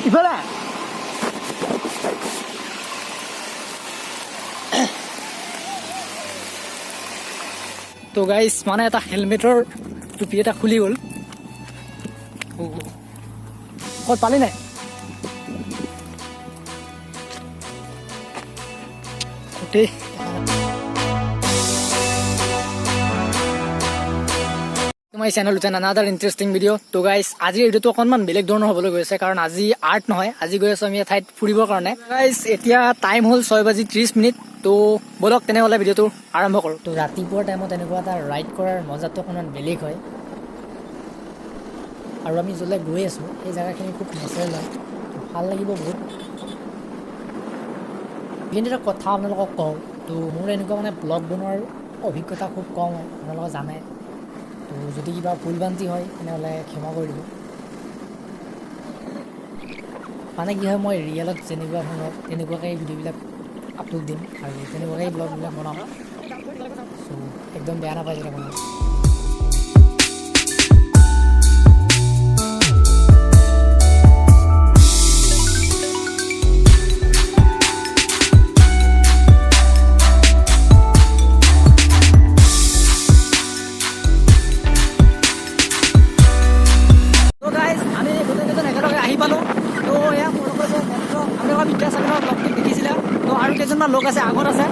ইফালে তো গাইজ মানে এটা হেলমেটৰ টুপি এটা খুলি গ'ল ক'ত পালি নাই গোটেই my channel with another interesting video. So guys, আজি ভিডিওটো অকনমান বেলেগ ধৰণৰ হ'বলৈ গৈছে কাৰণ আজি আৰ্ট নহয় আজি গৈ আছো আমি ঠাইত ফুৰিবৰ কাৰণে গাইস এতিয়া টাইম হ'ল 6:30 তো বলক তেনেহলে ভিডিওটো আৰম্ভ কৰো তো ৰাতিপুৱাৰ টাইমত এনেকুৱা এটা ৰাইড কৰাৰ মজাটো অকনমান বেলেগ হয় আৰু আমি যলে গৈ আছো এই জায়গাখিনি খুব নেচাৰেল হয় ভাল লাগিব বহুত কিন্তু কথা আপোনালোকক কওঁ তো মোৰ এনেকুৱা মানে ব্লগ বনোৱাৰ অভিজ্ঞতা খুব কম হয় আপোনালোকে জানে তো যদি কিবা ভুলভ্ৰান্তি হয় তেনেহ'লে ক্ষমা কৰি দিব মানে কি হয় মই ৰিয়েলত যেনেকুৱা ধৰণৰ তেনেকুৱাকৈ ভিডিঅ'বিলাক আপলোড দিম আৰু তেনেকুৱাকৈ ব্লগবিলাক বনাম চ' একদম বেয়া নাপায় যেতিয়া বনাম লোক আছে আগত আছে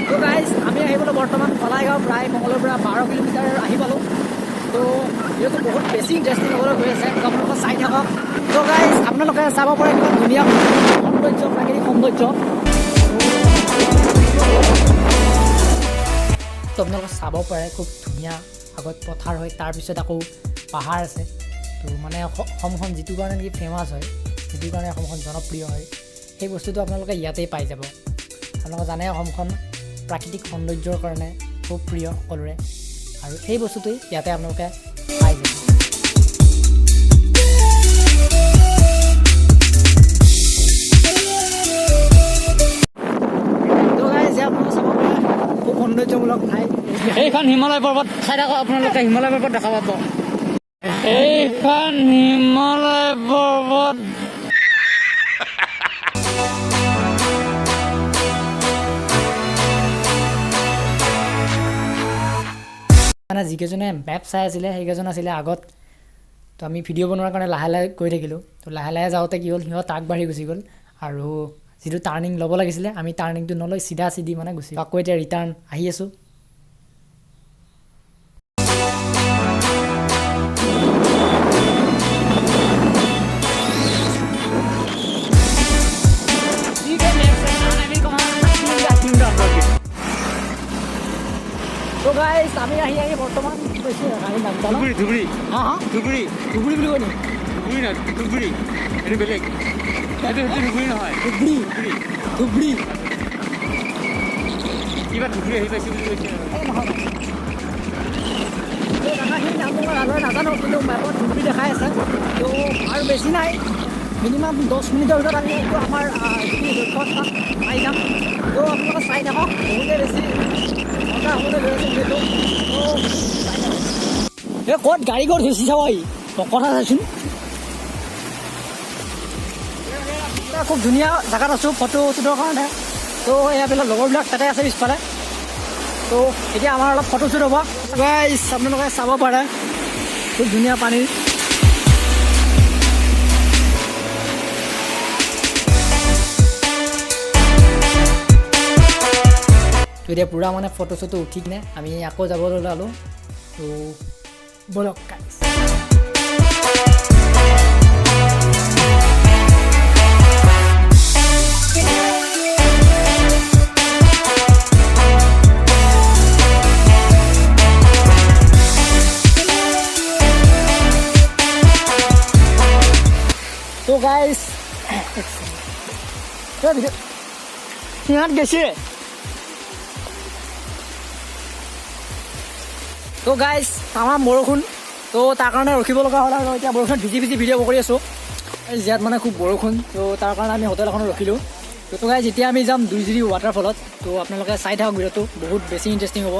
তো গাইজ আমি আহিবলৈ বৰ্তমান কলাইগাঁও প্ৰায় মঙলৰ পৰা 12 কিলোমিটাৰ আহি পালোঁ তো এইটো বহুত বেছি ইণ্টাৰেষ্টিং হ'বলৈ গৈ আছে আপোনালোকে চাই থাকক তো গাইজ আপোনালোকে চাব পাৰে কিমান ধুনীয়া সৌন্দৰ্য প্ৰাকৃতিক সৌন্দৰ্য তো আপোনালোকে চাব পাৰে খুব ধুনীয়া আগত পথাৰ হয় তাৰপিছত আকৌ পাহাৰ আছে তো মানে অসমখন যিটো কাৰণে নেকি ফেমাছ হয় যিটো কাৰণে অসমখন জনপ্ৰিয় হয় সেই বস্তুটো আপোনালোকে ইয়াতেই পাই যাব আপোনালোকে জানে অসমখন প্ৰাকৃতিক সৌন্দৰ্যৰ কাৰণে খুব প্ৰিয় সকলোৰে আৰু সেই বস্তুটোৱেই ইয়াতে আপোনালোকে পাই যাব তো গাইজ আপোনালোকে চাব পাৰে খুব সৌন্দৰ্যমূলক ঠাই এইখন হিমালয় পৰ্বত চাই থাকক আপোনালোকে হিমালয় পৰ্বত দেখা পাব এইখন হিমালয় পৰ্বত মানে যিকেইজনে মেপ চাই আছিলে সেইকেইজন আছিলে আগত তো আমি ভিডিঅ' বনোৱাৰ কাৰণে লাহে লাহে গৈ থাকিলোঁ তো লাহে লাহে যাওঁতে কি হ'ল সিহঁত আগবাঢ়ি গুচি গ'ল আৰু যিটো টাৰ্ণিং ল'ব লাগিছিলে আমি টাৰ্ণিংটো নলৈ চিধা চিধি মানে গুচি আকৌ এতিয়া ৰিটাৰ্ণ আহি আছোঁ তো গাইজ আমি আহি বৰ্তমান বেছি গাড়ী নাম ধুবুৰী হা হা ধুবুৰী বুলি কয় নি ধুবুৰী নহয় ধুবুৰী এইটো বেলেগ এইটো ধুবুৰী নহয় ধুবুৰী কিবা ধুবুৰী আহি পাইছে বুলি কৈছে জাগাখিনি নাম মই ভালদৰে নাজানো কিন্তু মেপত ধুবুৰী দেখাই আছে তো আৰু বেছি নাই মিনিমাম 10 মিনিটৰ ভিতৰত আমি এইটো আমাৰ যিখিনি লক্ষ্য পাই যাম তো আপোনালোকে চাই থাকক বহুতে বেছি মজা হ'বলৈ লৈ আছে যিহেতু এই ক'ত গাড়ী ক'ত ধুচি চাব আহি কথা চাইছোন খুব ধুনীয়া জেগাত আছোঁ ফটো শ্বুটৰ কাৰণে তো এইবিলাক লগৰবিলাক তাতে আছে পিছফালে তো এতিয়া আমাৰ অলপ ফটো শ্বুট হ'ব গাইজ আপোনালোকে চাব পাৰে খুব ধুনীয়া পানী তো এতিয়া পূৰা মানে ফটো চটো উঠি কিনে আমি আকৌ যাবলৈ ওলালোঁ তো বলক গাইজ তো গাইজ সিহঁত গৈছে তো গাইজ আমাৰ বৰষুণ তো তাৰ কাৰণে ৰখিব লগা হ'ল আৰু এতিয়া বৰষুণ ভিজি ভিডিঅ' কৰি আছোঁ ইয়াত মানে খুব বৰষুণ তো তাৰ কাৰণে আমি হোটেল এখনত ৰখিলোঁ তো গাইজ এতিয়া আমি যাম দুইজিৰি ৱাটাৰফলত তো আপোনালোকে চাই থাকক ভিডিঅ'টো বহুত বেছি ইণ্টাৰেষ্টিং হ'ব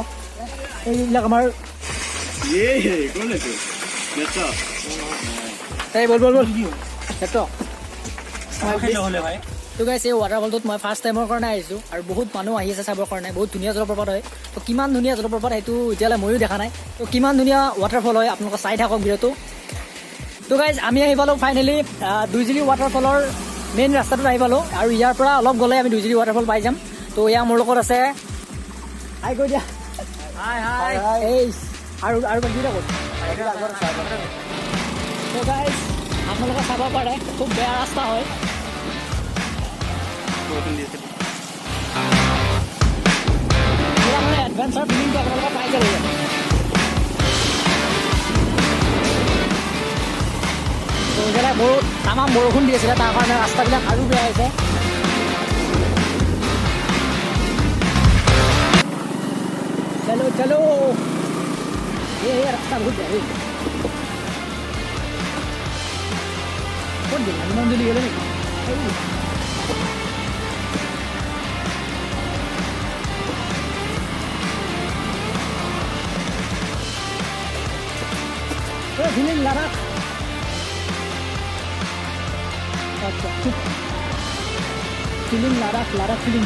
এইবিলাক আমাৰ এই বল বল বল তো গাইছ এই ৱাটাৰফলটোত মই ফাৰ্ষ্ট টাইমৰ কাৰণে আহিছোঁ আৰু বহুত মানুহ আহি আছে চাবৰ কাৰণে। বহুত ধুনীয়া জলপ্ৰপাত হয়। তো কিমান ধুনীয়া জলপ্ৰপাত সেইটো এতিয়ালৈ ময়ো দেখা নাই। তো কিমান ধুনীয়া ৱাটাৰফল হয় আপোনালোকে চাই থাকক ভিডিঅ'টো। তো গাইজ আমি আহি পালোঁ ফাইনেলি দুইজুলি ৱাটাৰফলৰ মেইন ৰাস্তাটোত আহি পালোঁ আৰু ইয়াৰ পৰা অলপ গ'লে আমি দুইজুলি ৱাটাৰফল পাই যাম। তো এয়া মোৰ লগত আছে হাই কৈ দিয়া এই আৰু দুইটা ক'ত তো গাইজ আপোনালোকে চাব পাৰে খুব বেয়া ৰাস্তা হয়। মানে এডভেঞ্চাৰ ফিলিংটো আপোনালোকে পাই যাব। তো এইফালে বহুত তামাম বৰষুণ দি আছিলে, তাৰ কাৰণে ৰাস্তাবিলাক আৰু বেয়া হৈছে। চলো চলো এই ৰাস্তা বহুত বেয়া ক'ত দিলা ইমান জলদি গ'লে নেকি? ফিলিং লাডাখ আচ্ছা ফিলিং লাডাখ ফিলিং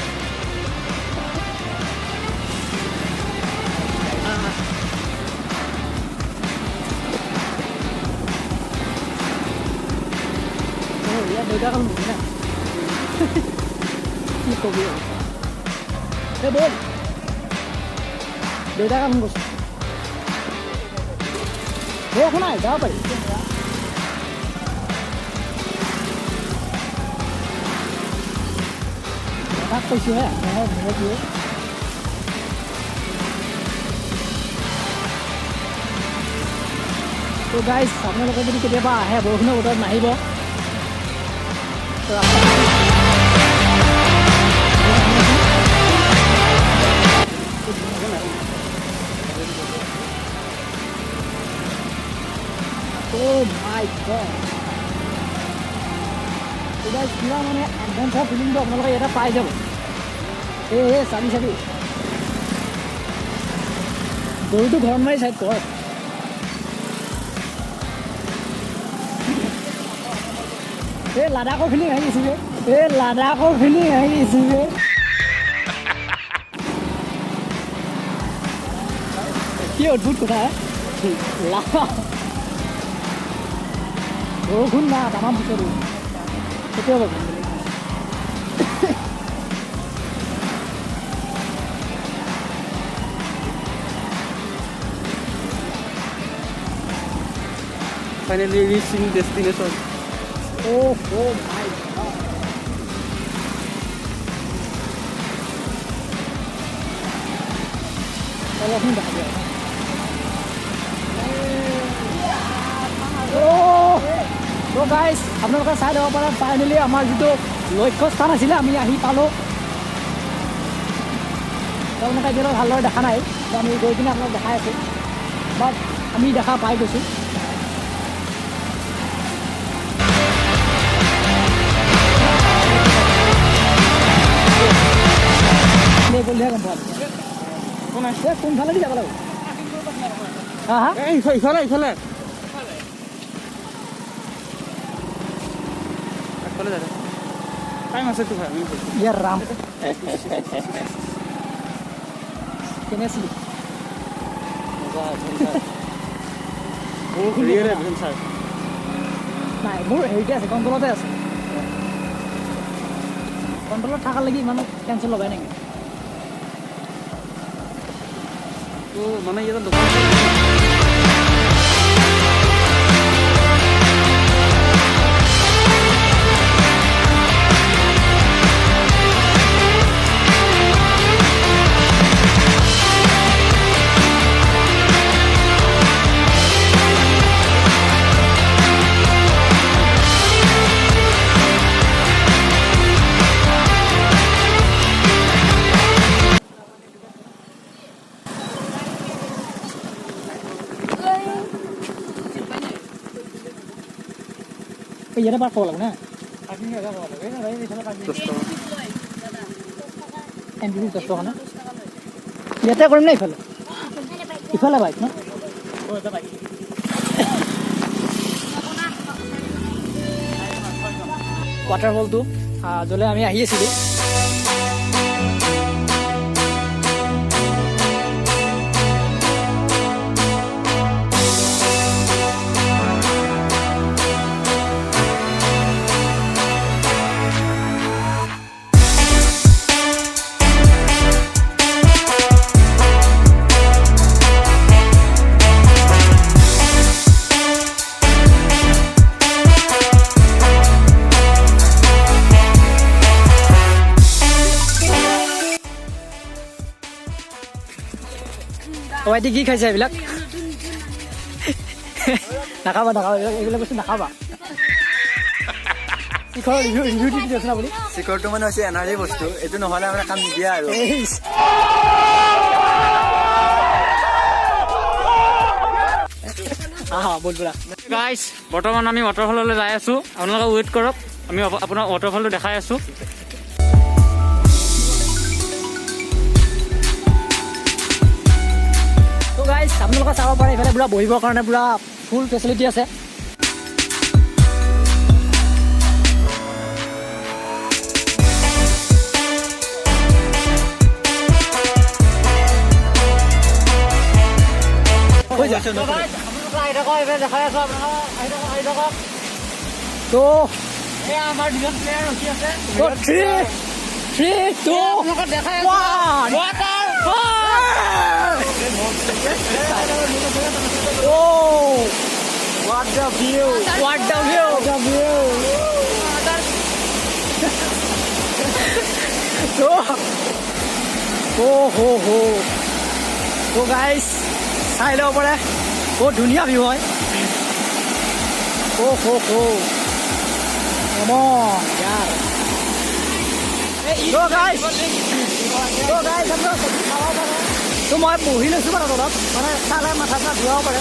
ইয়াত দেউতা কাম নেকি না কি কবি এই বল দেউতা কাম কৰিছে একো নাই যাব পাৰি। তাক কৈছোঁহে তো গাইজ আপোনালোকে যদি কেতিয়াবা আহে বৰষুণৰ বতৰত নাহিব। Oh my God! তো গাইজ কিবা মানে এডভেঞ্চাৰ ফিলিংটো আপোনালোকে ইয়াতে পাই যাব। চাবি গৰুটো ঘৰত মাৰি চাইড কৰ। এই লাডাখৰ ফিলিং আহিছে যে কি অদ্ভুত কথা বৰষুণ না তামাম পিছত কেতিয়া পাব Finally reaching destination. Oh my God! Kalau ini dah ada. তো গাইজ আপোনালোকে চাই দিব পাৰে ফাইনেলি আমাৰ যিটো লক্ষ্যস্থান আছিলে আমি আহি পালোঁ। আপোনালোকে এতিয়ালৈ ভালদৰে দেখা নাই, আমি গৈ কিনে আপোনাক দেখাই আছোঁ, বাট আমি দেখা পাই গৈছোঁ। গ'লেহে গম পাম কোনফালেদি যাব লাগিব। হা হা ইফালে টাইম আছে তো ভাই ইয়াৰ ৰাম কেনে আছিলি নাই মোৰ হেৰিতে আছে কণ্ট্ৰলতে আছে। কণ্ট্ৰলত থকাৰ লাগি ইমান টেনশ্যন লগাই নেকি তো মানে ইয়াতে দোকান ইয়াতে পাৰ খাব লাগিব না ইয়াতে কৰিম না ইফালে ইফালে বাইক ন ৱাটাৰফলটো য'লৈ আমি আহি আছিলোঁ ভাইটি কি খাইছে এইবিলাক নাখাবা এইবিলাক বস্তু নাখাবা ৰিভিউ দি দিছে আপুনি চিকৰটো মানে হৈছে এনাৰ্জি বস্তু এইটো নহ'লে আমাৰ কাম নিদিয়া আৰু গাইজ বৰ্তমান আমি ৱাটাৰফললৈ যাই আছোঁ আপোনালোকে ৱেইট কৰক আমি আপোনাক ৱাটাৰফলটো দেখাই আছোঁ গাইজ আপোনালোকে চাব পাৰে এইফালে পুৰা বহিবৰ কাৰণে পুৰা ফুল ফেচিলিটি আছে তো আমাৰ দুজন প্লেয়াৰ ৰখি আছে 3, 2, 1 Oh! What the view! What the view! The view! So guys, চাই লব পাৰে বহুত ধুনীয়া ভিউ হয় यार So guys তো মই বহি লৈছোঁ মানে তলত মানে চালে মাথা চাথা ধুৱাব পাৰে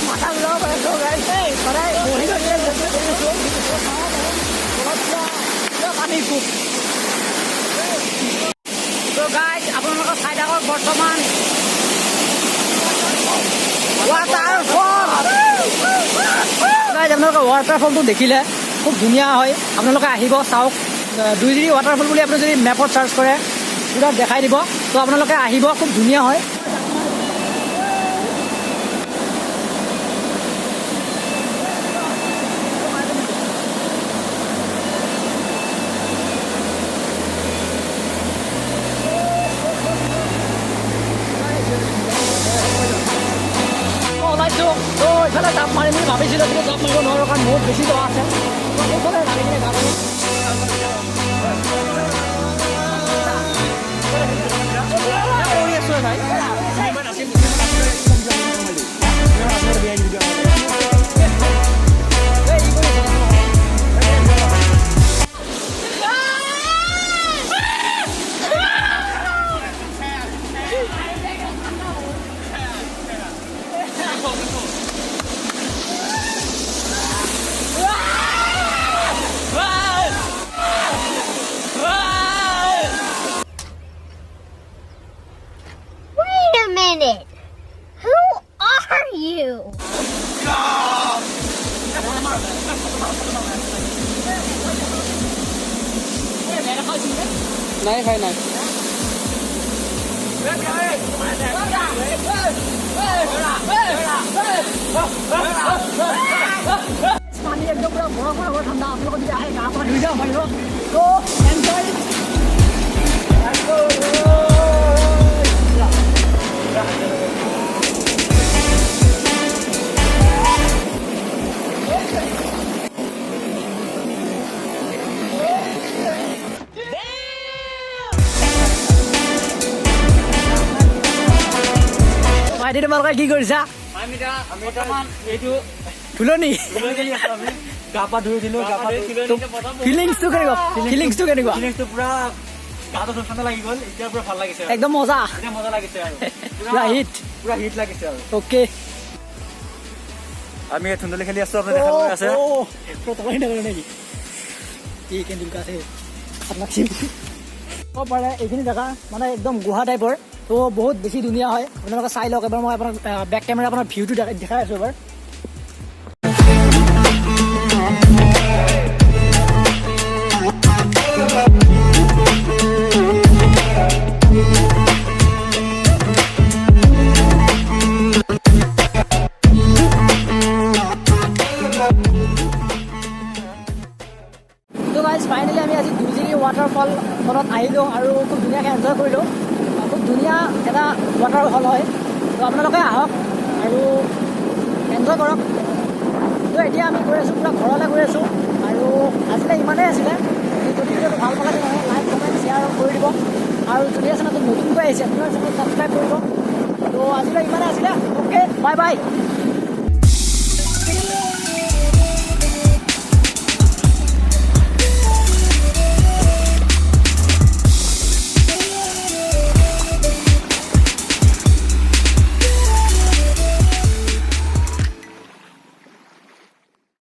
মাথা ধুৱাব পাৰে তো গাইজ সদায় বহি পানী খুব তো গাইজ আপোনালোকৰ চাই থাকক বৰ্তমান গাইজ আপোনালোকে ৱাটাৰফলটো দেখিলে খুব ধুনীয়া হয় আপোনালোকে আহিব চাওক দুইজিৰি ৱাটাৰফল বুলি আপুনি যদি মেপত চাৰ্চ কৰে পুৰা দেখাই দিব তো আপোনালোকে আহিব খুব ধুনীয়া হয় ওলাইছোঁ তো এইফালে জাপ মাৰিম বুলি ভাবিছিলোঁ কিন্তু জাপ মাৰিব নোৱাৰোঁ কাৰণ বহুত বেছি দৰা আছে এইফালে নামি কিনে গা ধুম Wait a minute. Who are you? নাই খাই নাই পানী একদম পুৰা বৰফৰ ঠাণ্ডা আপোনালোকে যদি আহে গা পা ধুই যাব পাৰিব তো এনজয় ভাইটি তোমালোকে কি কৰিছা এইটো ফুলনি গা পা ধুই দিলোঁ ফিলিংছটো কেনেকুৱা ফিলিংছটো পুৰা গাটো ঠাণ্ডা লাগি গ'ল এতিয়া পুৰা ভাল লাগিছে একদম মজা এতিয়া মজা লাগিছে আৰু পুৰা হিট লাগিছে আৰু অ'কে আমি ধুন্দুলি খেলি আছোঁ আপুনি দেখা গৈ আছে প্ৰথমে নকৰে নেকি কি কেন্দ্ৰিকা আছে ক'ব পাৰে এইখিনি জেগা মানে একদম গুহা টাইপৰ তো বহুত বেছি ধুনীয়া হয় আপোনালোকে চাই লওক এবাৰ মই আপোনাক বেক কেমেৰা আপোনাৰ ভিউটো দেখাই আছোঁ এবাৰ তো গাইজ ফাইনেলি আমি আজি দুইজিৰি ৱাটাৰফলত আহিলোঁ আৰু খুব ধুনীয়াকৈ এনজয় কৰিলোঁ খুব ধুনীয়া এটা ৱাটাৰফল হয় তো আপোনালোকে আহক আৰু এনজয় কৰক তো এতিয়া আমি গৈ আছোঁ পূৰা ঘৰলৈ গৈ আছোঁ আৰু আজিলৈ ইমানেই আছিলে যদি ভিডিঅ'টো ভাল পালে তেনেহ'লে লাইক কমেণ্ট শ্বেয়াৰ কৰি দিব আৰু যদি চেনেলটো নতুনকৈ আহিছে আপোনাৰ চেনেল ছাবস্ক্ৰাইব কৰিব তো আজিলৈ ইমানেই আছিলে অ'কে বাই বাই